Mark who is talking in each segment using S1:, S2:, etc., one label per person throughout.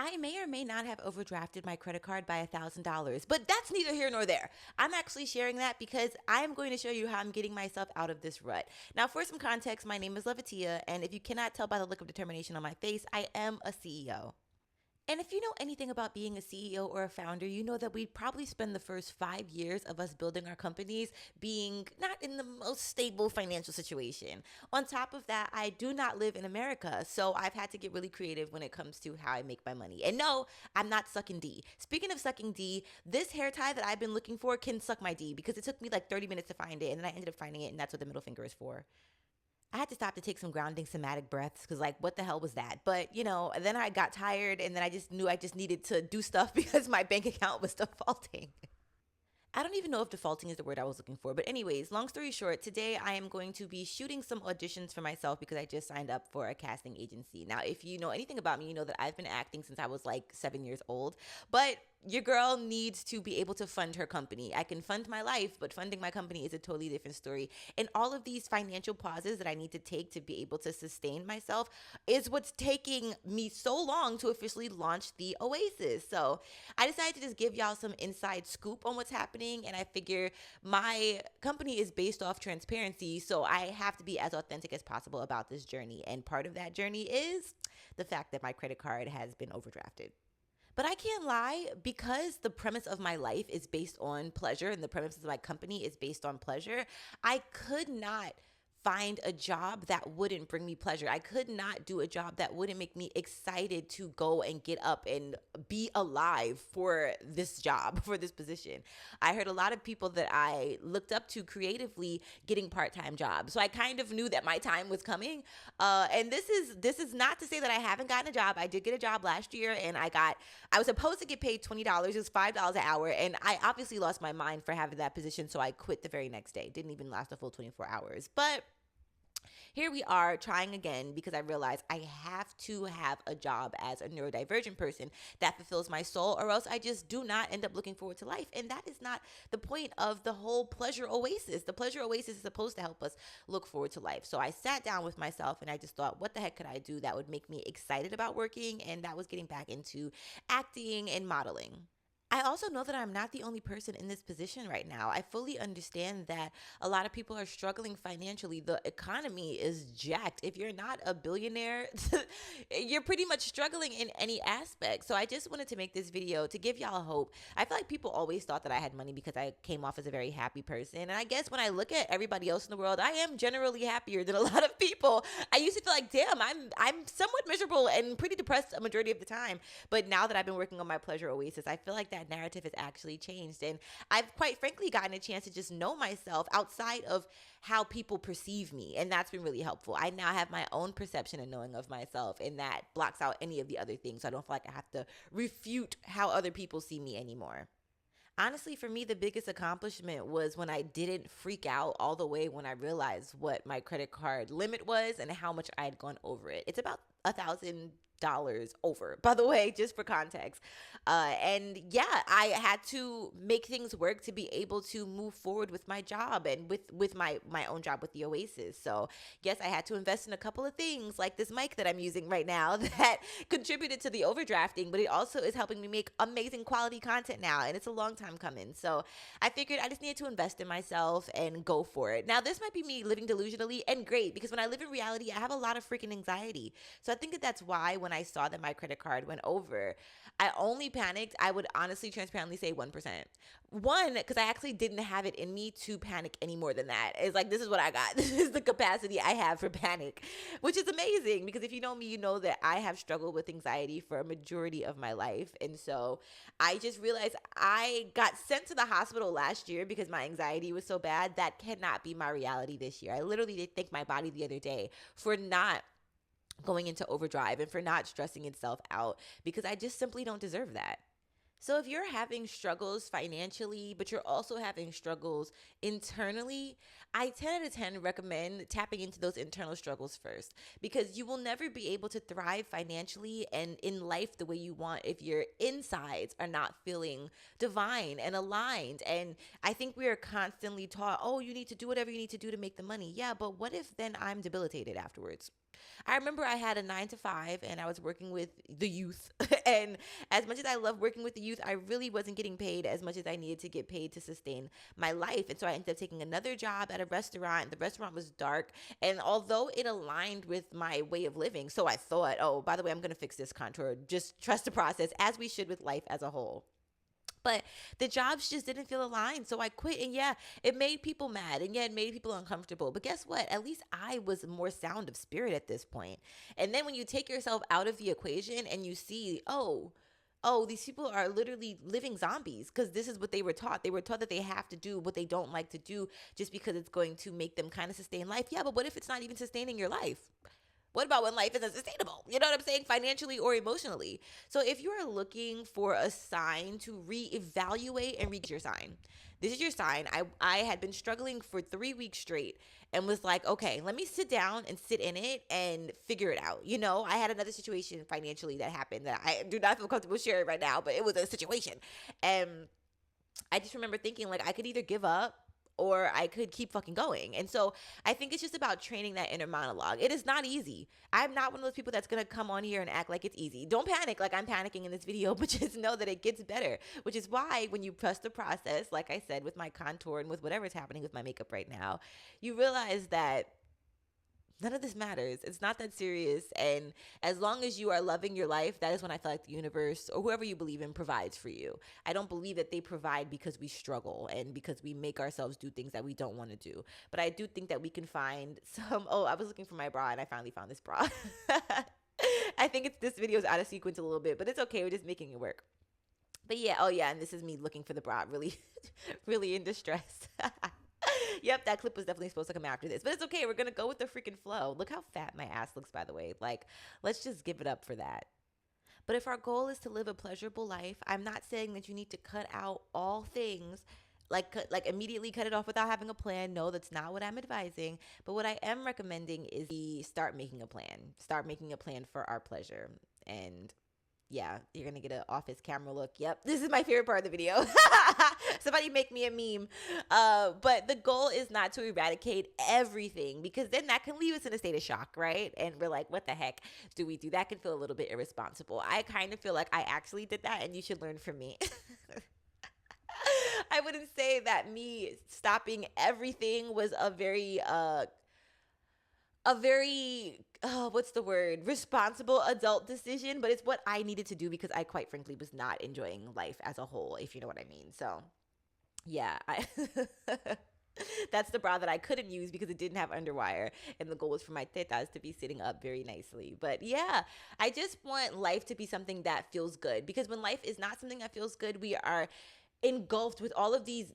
S1: I may or may not have overdrafted my credit card by $1,000, but that's neither here nor there. I'm actually sharing that because I am going to show you how I'm getting myself out of this rut. Now, for some context, my name is Levitia, and if you cannot tell by the look of determination on my face, I am a CEO. And if you know anything about being a CEO or a founder, you know that we'd probably spend the first 5 years of us building our companies being not in the most stable financial situation. On top of that, I do not live in America, so I've had to get really creative when it comes to how I make my money. And no, I'm not sucking D. Speaking of sucking D, this hair tie that I've been looking for can suck my D because it took me like 30 minutes to find it, and then I ended up finding it, and that's what the middle finger is for. I had to stop to take some grounding somatic breaths because, like, what the hell was that? But, then I got tired and then I just knew I just needed to do stuff because my bank account was defaulting. I don't even know if defaulting is the word I was looking for. But, anyways, long story short, today I am going to be shooting some auditions for myself because I just signed up for a casting agency. Now, if you know anything about me, you know that I've been acting since I was like 7 years old. But your girl needs to be able to fund her company. I can fund my life, but funding my company is a totally different story. And all of these financial pauses that I need to take to be able to sustain myself is what's taking me so long to officially launch the Oasis. So I decided to just give y'all some inside scoop on what's happening. And I figure my company is based off transparency. So I have to be as authentic as possible about this journey. And part of that journey is the fact that my credit card has been overdrafted. But I can't lie, because the premise of my life is based on pleasure and the premise of my company is based on pleasure. I could not find a job that wouldn't bring me pleasure. I could not do a job that wouldn't make me excited to go and get up and be alive for this job, for this position. I heard a lot of people that I looked up to creatively getting part-time jobs. So I kind of knew that my time was coming. And this is not to say that I haven't gotten a job. I did get a job last year and I was supposed to get paid $20. It was $5 an hour. And I obviously lost my mind for having that position. So I quit the very next day. Didn't even last a full 24 hours. But here we are trying again because I realized I have to have a job as a neurodivergent person that fulfills my soul, or else I just do not end up looking forward to life. And that is not the point of the whole pleasure oasis. The pleasure oasis is supposed to help us look forward to life. So I sat down with myself and I just thought, what the heck could I do that would make me excited about working? And that was getting back into acting and modeling. I also know that I'm not the only person in this position right now. I fully understand that a lot of people are struggling financially. The economy is jacked. If you're not a billionaire, you're pretty much struggling in any aspect. So I just wanted to make this video to give y'all hope. I feel like people always thought that I had money because I came off as a very happy person. And I guess when I look at everybody else in the world, I am generally happier than a lot of people. I used to feel like, damn, I'm somewhat miserable and pretty depressed a majority of the time. But now that I've been working on my pleasure oasis, I feel like that narrative has actually changed. And I've quite frankly gotten a chance to just know myself outside of how people perceive me. And that's been really helpful. I now have my own perception and knowing of myself, and that blocks out any of the other things. So I don't feel like I have to refute how other people see me anymore. Honestly, for me, the biggest accomplishment was when I didn't freak out all the way when I realized what my credit card limit was and how much I had gone over it. It's about $1,000 over, by the way, just for context. And yeah, I had to make things work to be able to move forward with my job and with my own job with the Oasis. So yes, I had to invest in a couple of things like this mic that I'm using right now that contributed to the overdrafting, but it also is helping me make amazing quality content now. And it's a long time coming. So I figured I just needed to invest in myself and go for it. Now, this might be me living delusionally and great because when I live in reality, I have a lot of freaking anxiety. So I think that that's why when I saw that my credit card went over, I only panicked. I would honestly, transparently say 1%. One, because I actually didn't have it in me to panic any more than that. It's like, this is what I got. This is the capacity I have for panic, which is amazing because if you know me, you know that I have struggled with anxiety for a majority of my life. And so I just realized I got sent to the hospital last year because my anxiety was so bad. That cannot be my reality this year. I literally did thank my body the other day for not going into overdrive and for not stressing itself out because I just simply don't deserve that. So if you're having struggles financially, but you're also having struggles internally, I 10 out of 10 recommend tapping into those internal struggles first because you will never be able to thrive financially and in life the way you want if your insides are not feeling divine and aligned. And I think we are constantly taught, oh, you need to do whatever you need to do to make the money. Yeah, but what if then I'm debilitated afterwards? I remember I had a 9 to 5 and I was working with the youth. And as much as I love working with the youth, I really wasn't getting paid as much as I needed to get paid to sustain my life. And so I ended up taking another job at a restaurant. The restaurant was dark. And although it aligned with my way of living, so I thought, oh, by the way, I'm going to fix this contour. Just trust the process, as we should with life as a whole. But the jobs just didn't feel aligned. So I quit. And yeah, it made people mad. And yeah, it made people uncomfortable. But guess what? At least I was more sound of spirit at this point. And then when you take yourself out of the equation and you see, oh, these people are literally living zombies because this is what they were taught. They were taught that they have to do what they don't like to do just because it's going to make them kind of sustain life. Yeah, but what if it's not even sustaining your life? What about when life isn't sustainable? You know what I'm saying? Financially or emotionally. So if you are looking for a sign to reevaluate and reach your sign, this is your sign. I had been struggling for 3 weeks straight and was like, okay, let me sit down and sit in it and figure it out. You know, I had another situation financially that happened that I do not feel comfortable sharing right now, but it was a situation. And I just remember thinking like I could either give up or I could keep fucking going. And so I think it's just about training that inner monologue. It is not easy. I'm not one of those people that's going to come on here and act like it's easy. Don't panic like I'm panicking in this video, but just know that it gets better, which is why when you trust the process, like I said, with my contour and with whatever's happening with my makeup right now, you realize that none of this matters. It's not that serious. And as long as you are loving your life, that is when I feel like the universe or whoever you believe in provides for you. I don't believe that they provide because we struggle and because we make ourselves do things that we don't want to do. But I do think that we can find some. Oh, I was looking for my bra and I finally found this bra. I think this video is out of sequence a little bit, but it's okay. We're just making it work. But yeah, oh yeah, and this is me looking for the bra, really, really in distress. Yep, that clip was definitely supposed to come after this. But it's okay. We're going to go with the freaking flow. Look how fat my ass looks, by the way. Like, let's just give it up for that. But if our goal is to live a pleasurable life, I'm not saying that you need to cut out all things, like immediately cut it off without having a plan. No, that's not what I'm advising. But what I am recommending is we start making a plan. Start making a plan for our pleasure. And yeah, you're gonna get an office camera look. Yep, this is my favorite part of the video. Somebody make me a meme. But the goal is not to eradicate everything because then that can leave us in a state of shock, right? And we're like, what the heck do we do? That can feel a little bit irresponsible. I kind of feel like I actually did that and you should learn from me. I wouldn't say that me stopping everything was a very what's the word, responsible adult decision, but it's what I needed to do because I quite frankly was not enjoying life as a whole, if you know what I mean. So yeah, I that's the bra that I couldn't use because it didn't have underwire and the goal was for my tetas to be sitting up very nicely. But yeah, I just want life to be something that feels good because when life is not something that feels good, we are engulfed with all of these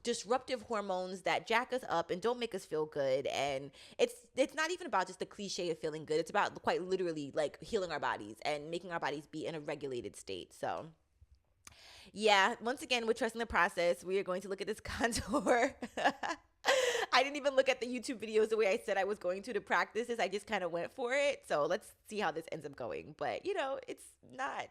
S1: disruptive hormones that jack us up and don't make us feel good. And it's not even about just the cliche of feeling good. It's about quite literally like healing our bodies and making our bodies be in a regulated state. So yeah, once again, we're trusting the process. We are going to look at this contour. I didn't even look at the YouTube videos the way I said I was going to practice this. I just kind of went for it. So let's see how this ends up going. But you know, it's not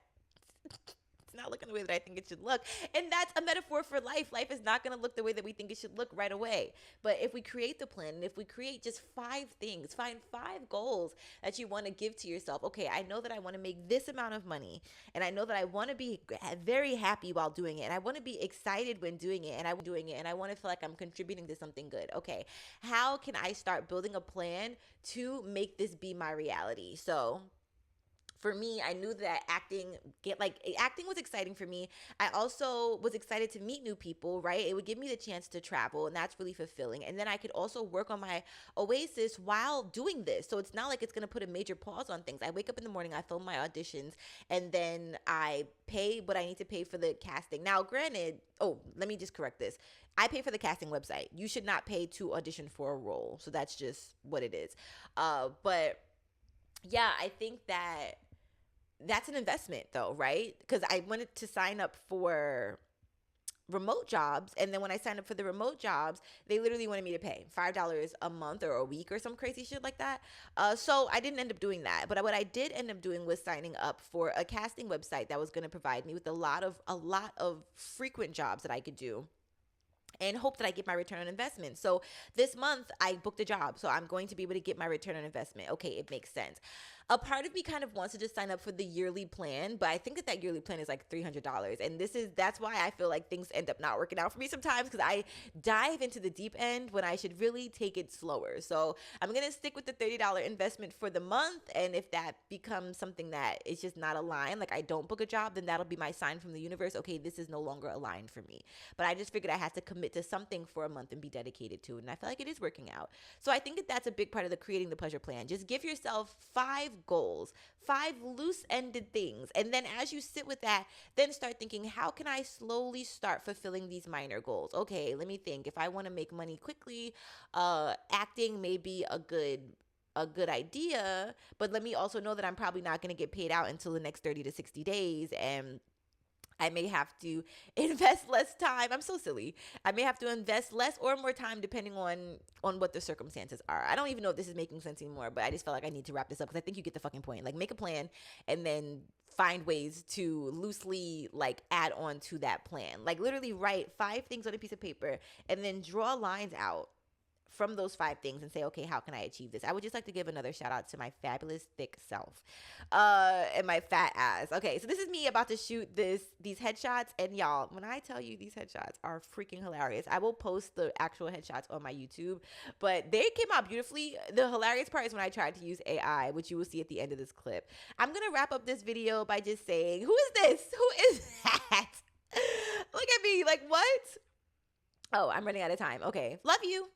S1: looking the way that I think it should look. And that's a metaphor for life. Life is not going to look the way that we think it should look right away. But if we create the plan, and if we create just 5 things, find 5 goals that you want to give to yourself. Okay, I know that I want to make this amount of money, and I know that I want to be very happy while doing it, and I want to be excited when doing it, and I want to feel like I'm contributing to something good. Okay, how can I start building a plan to make this be my reality? So for me, I knew that acting was exciting for me. I also was excited to meet new people, right? It would give me the chance to travel, and that's really fulfilling. And then I could also work on my oasis while doing this. So it's not like it's going to put a major pause on things. I wake up in the morning, I film my auditions, and then I pay what I need to pay for the casting. Now, granted, let me just correct this. I pay for the casting website. You should not pay to audition for a role. So that's just what it is. But yeah, I think that's an investment though, right? Because I wanted to sign up for remote jobs, and then when I signed up for the remote jobs, they literally wanted me to pay $5 a month or a week or some crazy shit like that. So I didn't end up doing that. But what I did end up doing was signing up for a casting website that was going to provide me with a lot of frequent jobs that I could do. and hope that I get my return on investment. So this month I booked a job, so I'm going to be able to get my return on investment. Okay, it makes sense. A part of me kind of wants to just sign up for the yearly plan, but I think that yearly plan is like $300, and that's why I feel like things end up not working out for me sometimes, because I dive into the deep end when I should really take it slower. So I'm gonna stick with the $30 investment for the month, and if that becomes something that is just not aligned, like I don't book a job, then that'll be my sign from the universe. Okay, this is no longer aligned for me. But I just figured I had to commit to something for a month and be dedicated to it, and I feel like it is working out. So I think that that's a big part of the creating the pleasure plan. Just give yourself 5 goals, 5 loose-ended things, and then as you sit with that, then start thinking, how can I slowly start fulfilling these minor goals? Okay, let me think. If I want to make money quickly, acting may be a good idea, but let me also know that I'm probably not going to get paid out until the next 30 to 60 days, and I may have to invest less time. I'm so silly. I may have to invest less or more time depending on what the circumstances are. I don't even know if this is making sense anymore, but I just felt like I need to wrap this up because I think you get the fucking point. Like, make a plan and then find ways to loosely like add on to that plan. Like, literally write 5 things on a piece of paper and then draw lines out from those 5 things and say, okay, how can I achieve this? I would just like to give another shout out to my fabulous thick self, and my fat ass. Okay, so this is me about to shoot these headshots, and y'all, when I tell you these headshots are freaking hilarious, I will post the actual headshots on my YouTube, but they came out beautifully. The hilarious part is when I tried to use AI, which you will see at the end of this clip. I'm gonna wrap up this video by just saying, who is this? Who is that? Look at me, like, what? Oh, I'm running out of time. Okay, love you.